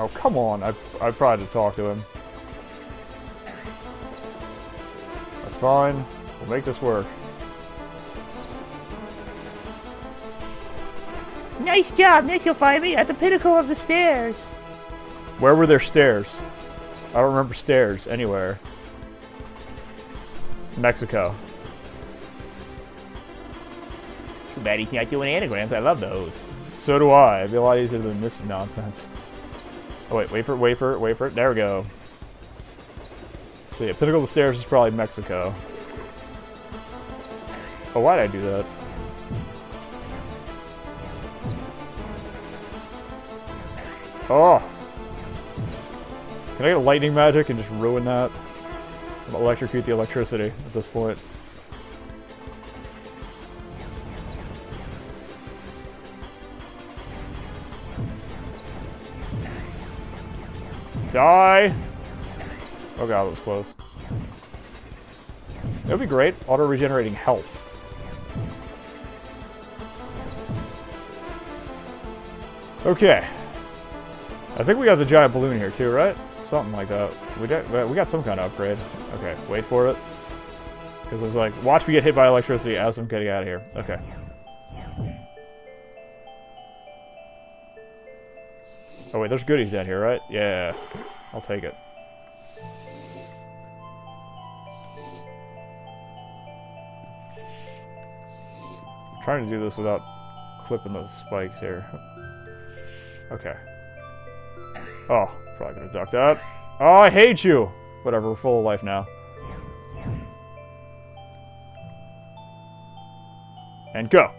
Oh, come on. I tried to talk to him. That's fine. We'll make this work. Nice job. Next you'll find me at the pinnacle of the stairs. Where were there stairs? I don't remember stairs anywhere. Mexico. Too bad he's not doing anagrams. I love those. So do I. It'd be a lot easier than this nonsense. Oh, wait for it. There we go. So yeah, pinnacle of the stairs is probably Mexico. Oh, why'd I do that? Oh! Can I get a lightning magic and just ruin that? I'll electrocute the electricity at this point. Die! Oh god, that was close. That would be great. Auto-regenerating health. Okay. I think we got the giant balloon here too, right? Something like that. We got some kind of upgrade. Okay, wait for it. Because it was like, watch me get hit by electricity as I'm getting out of here. Okay. Oh wait, there's goodies down here, right? Yeah. I'll take it. I'm trying to do this without clipping the spikes here. Okay. Oh, probably gonna duck that. Oh, I hate you! Whatever, we're full of life now. And go!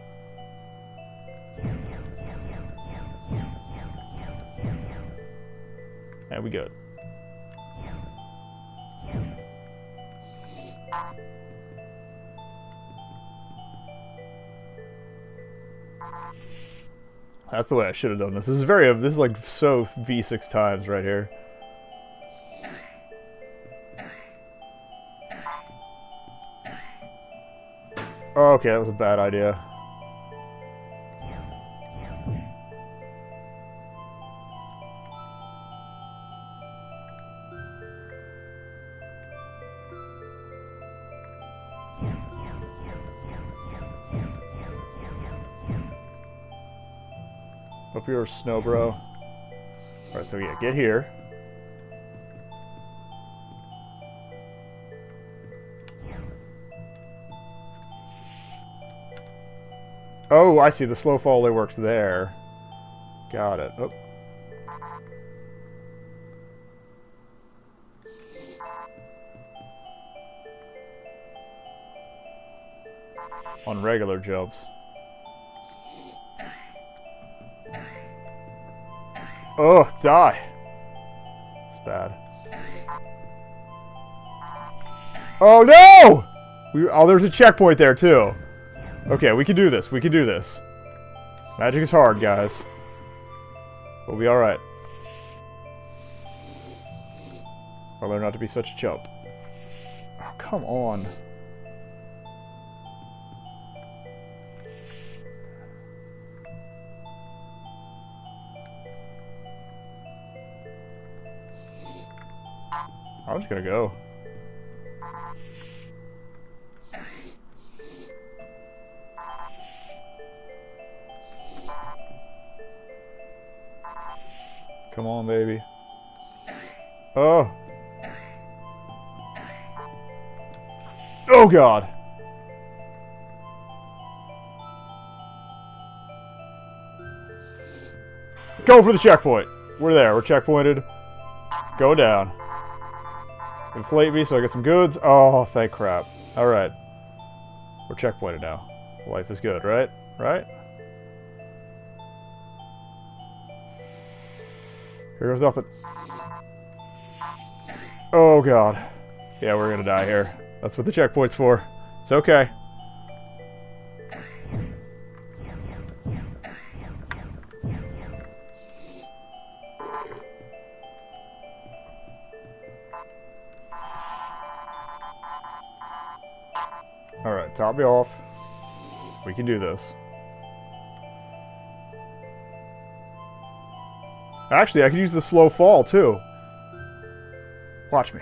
And we good. That's the way I should have done this. This is like so V6 times right here. Oh, okay, that was a bad idea. Up here, snow bro. Alright, so yeah, get here. Oh, I see. The slow fall only works there. Got it. Oh. On regular jumps. Oh, die. It's bad. Oh, no! Oh, there's a checkpoint there, too. Okay, we can do this. We can do this. Magic is hard, guys. We'll be alright. I'll learn not to be such a chump. Oh, come on. I'm just gonna go. Come on, baby. Oh. Oh, God. Go for the checkpoint. We're there. We're checkpointed. Go down. Inflate me so I get some goods. Oh, thank crap. Alright. We're checkpointed now. Life is good, right? Right? Here goes nothing. Oh, God. Yeah, we're gonna die here. That's what the checkpoint's for. It's okay. Alright, top me off. We can do this. Actually, I could use the slow fall, too. Watch me.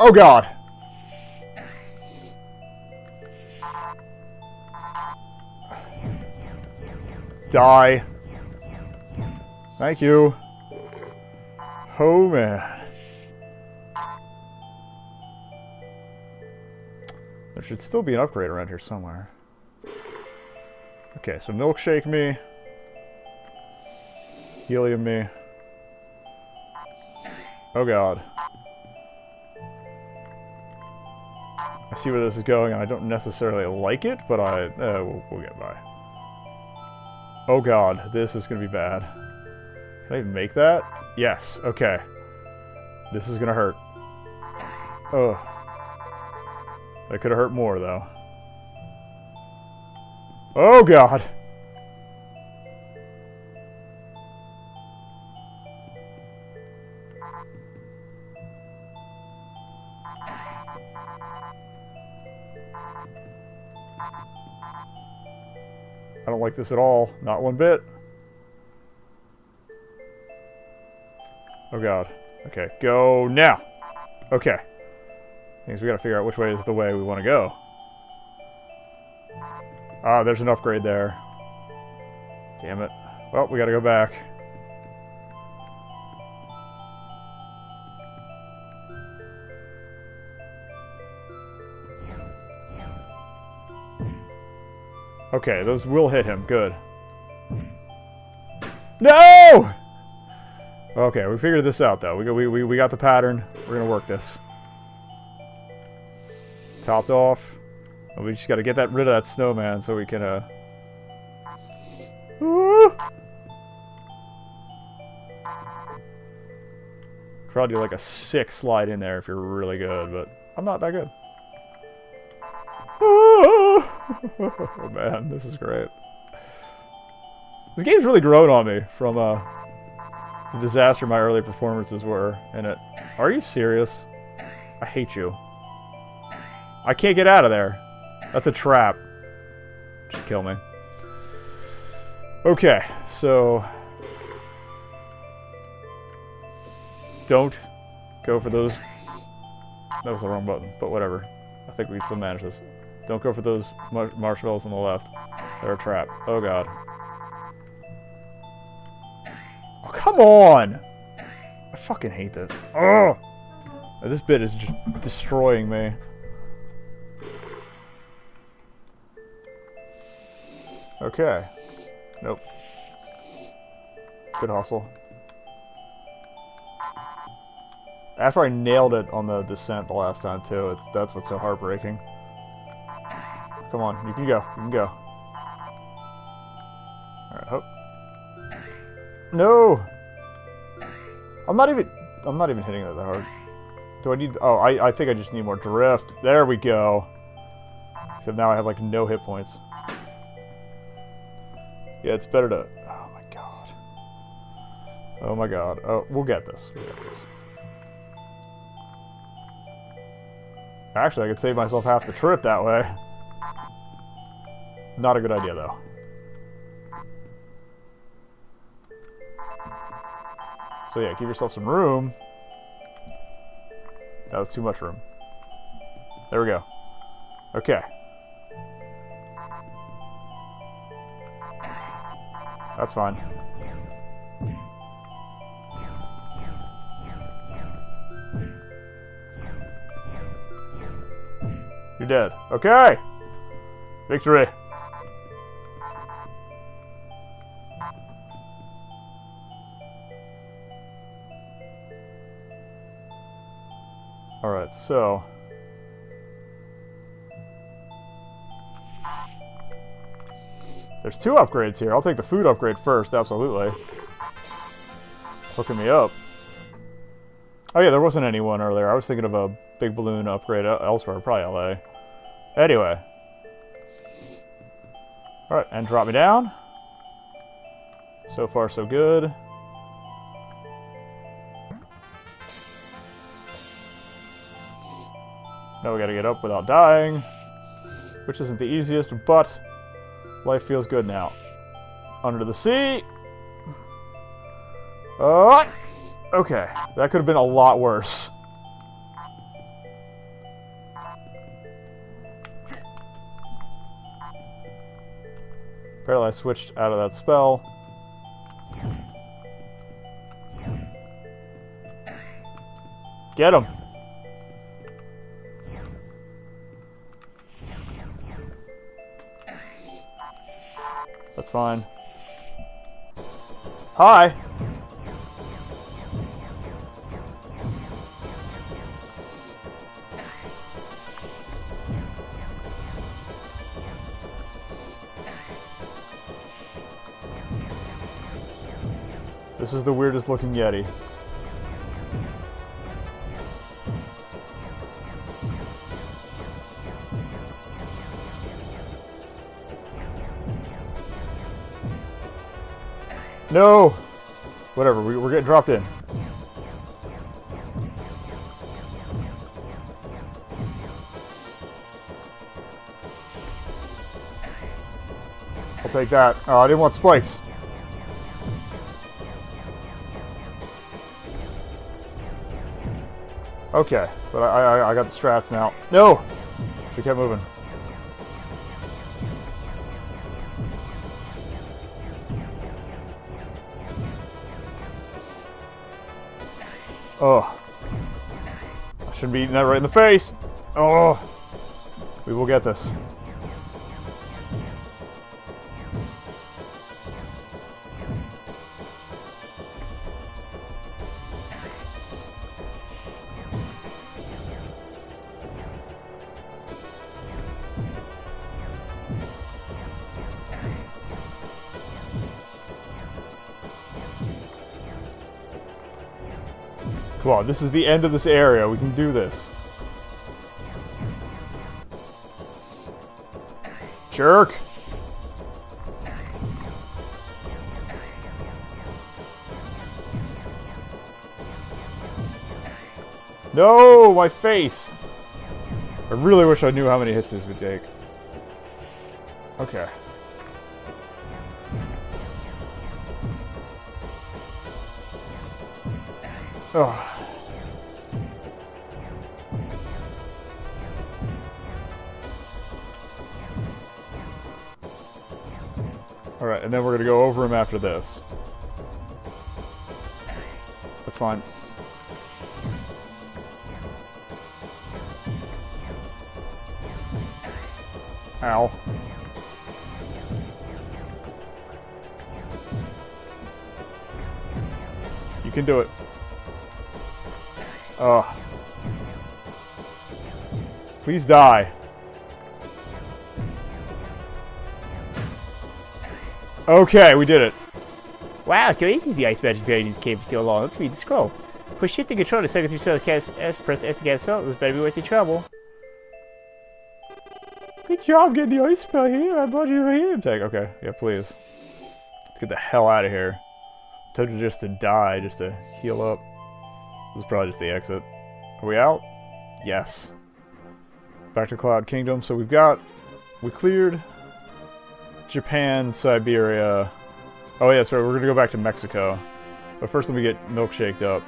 Oh, God. Die. Thank you. Oh, man. There should still be an upgrade around here somewhere. Okay, so milkshake me. Helium me. Oh, God. I see where this is going, and I don't necessarily like it, but we'll get by. Oh, God. This is going to be bad. Can I even make that? Yes. Okay. This is going to hurt. Ugh. That could have hurt more, though. Oh, God! I don't like this at all. Not one bit. Oh, God. Okay, go now! Okay. Things we gotta figure out which way is the way we want to go. Ah, there's an upgrade there. Damn it. Well, we gotta go back. Okay, those will hit him. Good. No! Okay, we figured this out, though. We got the pattern. We're gonna work this. Topped off. Oh, we just gotta get rid of that snowman so we can, Woo! Probably do like a 6 slide in there if you're really good, but I'm not that good. Oh man, this is great. This game's really grown on me from the disaster my early performances were in it. Are you serious? I hate you. I can't get out of there. That's a trap. Just kill me. Okay, so... Don't go for those... That was the wrong button, but whatever. I think we can still manage this. Don't go for those marshmallows on the left. They're a trap. Oh, God. Oh, come on! I fucking hate this. Oh! This bit is just destroying me. Okay. Nope. Good hustle. After I nailed it on the descent the last time, too, that's what's so heartbreaking. Come on, you can go. You can go. Alright, hope. No! I'm not even hitting that hard. Do I need... Oh, I think I just need more drift. There we go. Except now I have, like, no hit points. Yeah, it's better to... Oh, my God. Oh, my God. Oh, we'll get this. We'll get this. Actually, I could save myself half the trip that way. Not a good idea, though. So yeah, give yourself some room. That was too much room. There we go. Okay. That's fine. You're dead. Okay! Victory! Alright, so... There's 2 upgrades here. I'll take the food upgrade first, absolutely. Hooking me up. Oh yeah, there wasn't anyone earlier. I was thinking of a big balloon upgrade elsewhere, probably LA. Anyway. Alright, and drop me down. So far, so good. Now we gotta get up without dying, which isn't the easiest, but life feels good now. Under the sea. Okay, that could have been a lot worse. Apparently I switched out of that spell. Get him! That's fine. Hi! This is the weirdest looking Yeti. No! Whatever, we're getting dropped in. I'll take that. Oh, I didn't want spikes. Okay, but I got the strats now. No! She kept moving. Oh. I shouldn't be eating that right in the face. Oh. We will get this. Come on, this is the end of this area. We can do this. Jerk! No, my face! I really wish I knew how many hits this would take. Okay. Oh. Alright, and then we're gonna go over him after this. That's fine. Ow. You can do it. Ugh. Please die. Okay, we did it. Wow, so easy the ice magic buried in this cave for so long. Let's read the scroll. Push shift to control the second through spell cast S, press S to cast spell. This better be worth your trouble. Good job getting the ice spell here. I brought you a healing tag. Okay, yeah, please. Let's get the hell out of here. I'm tempted just to die, just to heal up. This is probably just the exit. Are we out? Yes. Back to Cloud Kingdom. So we cleared Japan, Siberia. Oh yeah, sorry, we're gonna go back to Mexico. But first let me get milkshaked up.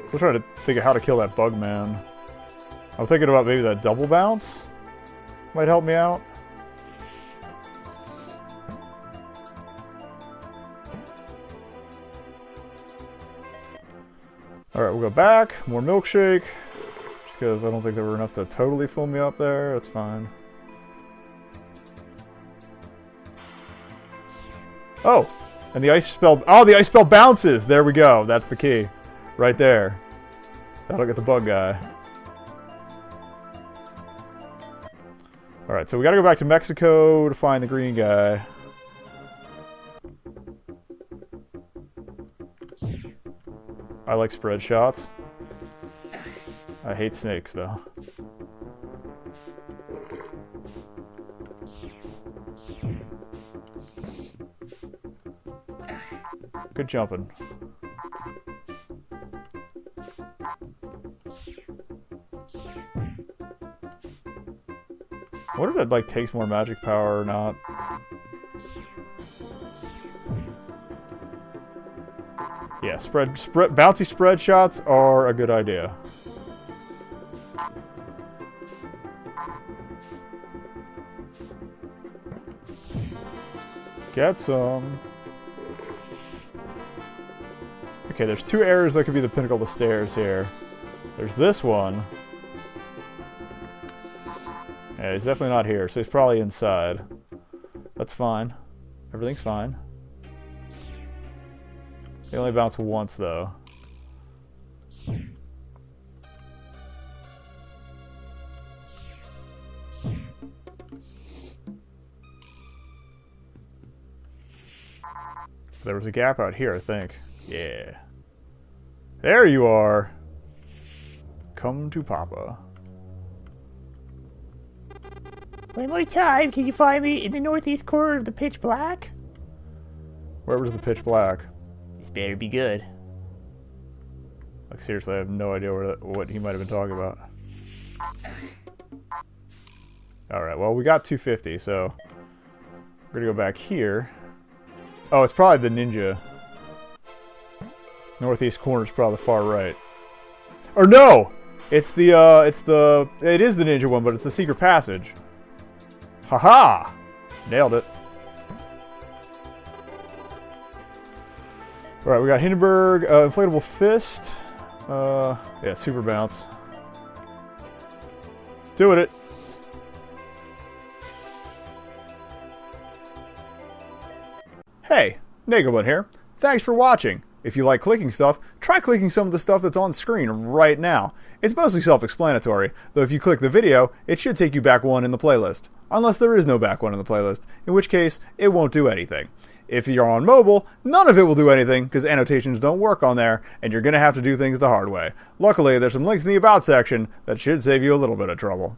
Still trying to think of how to kill that bug man. I'm thinking about maybe that double bounce might help me out. Alright, we'll go back. More milkshake. Just because I don't think there were enough to totally fill me up there. That's fine. Oh! And the ice spell... Oh, the ice spell bounces! There we go. That's the key. Right there. That'll get the bug guy. Alright, so we gotta go back to Mexico to find the green guy. I like spread shots. I hate snakes, though. Good jumping. What if it, like, takes more magic power or not? Yeah, bouncy spread shots are a good idea. Get some. Okay, there's 2 areas that could be the pinnacle of the stairs here. There's this one. Yeah, he's definitely not here, so he's probably inside. That's fine. Everything's fine. They only bounce once, though. There was a gap out here, I think. Yeah. There you are. Come to Papa. One more time, can you find me in the northeast corner of the pitch black? Where was the pitch black? This better be good. Like, seriously, I have no idea what he might have been talking about. Alright, well, we got 250, so we're gonna go back here. Oh, it's probably the ninja. Northeast corner is probably the far right. Or no! It is the ninja one, but it's the secret passage. Haha! Nailed it. Alright, we got Hindenburg, inflatable fist. Yeah, super bounce. Doing it. Hey, Nagoblin here. Thanks for watching. If you like clicking stuff, try clicking some of the stuff that's on screen right now. It's mostly self-explanatory, though if you click the video, it should take you back one in the playlist. Unless there is no back one in the playlist, in which case, it won't do anything. If you're on mobile, none of it will do anything, because annotations don't work on there, and you're going to have to do things the hard way. Luckily, there's some links in the About section that should save you a little bit of trouble.